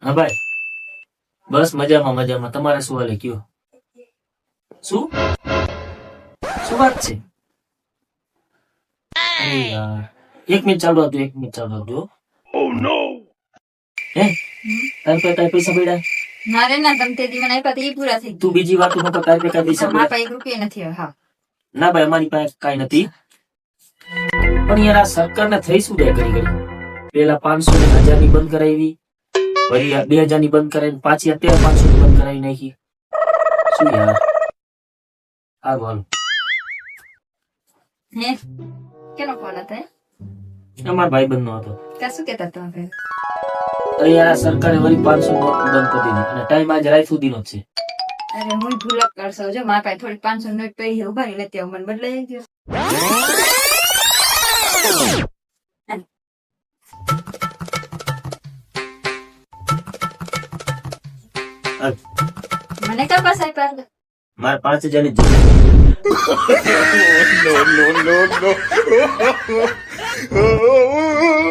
હા ભાઈ, બસ મજામાં મજામાં. તમારે શું હાલે કયો? શું શું વાત છે? અરે યાર, 1 મિનિટ ચાલુ રાખજો, 1 મિનિટ ચાલુ રાખજો. હે તારે પાસે કાંઈ પૈસા પડ્યા? ના રે ના, તમે તે દી મને આપ્યા તા ઈ પૂરા થઈ તું બીજી વાતો નતો, તારે પાસે કાંઈ પૈસા ગયા. મારા પડ્યા? પાસે 1 રૂપિયો નથી હવે. હા ના ભાઈ, અમારી પાસે કાંઈ નથી. પણ યાર આ સરકારને થઈ શું જાય ઘડી ઘડી? પેલા 500 ને 1000 ની બંધ કરાવી, વળી આ 2000 ની બંધ કરાવી, પાછી અત્યારે 500 ની બંધ કરાવી નાખી. શું યાર? હા બોલ. હે કેનો ફોન હતો? અમારા ભાઈબંધ નો હતો. કા શું કહેતા હતા તમે? અરે યાર આ સરકારે વળી 500 નોટ બંધ કરી દીધી અને ટાઈમ આજ રાત સુધીનો જ છે. અરે હું ભૂલક કરશો. જો મારા પાસે થોડી 500 નોટ પડી છે, ઉભા રહી લેતી આવું, મને બદલાઈ ગયો. મને કા પાસ આપ્યા? મારે 5000 ની જ જરૂર છે. no, no, no, no.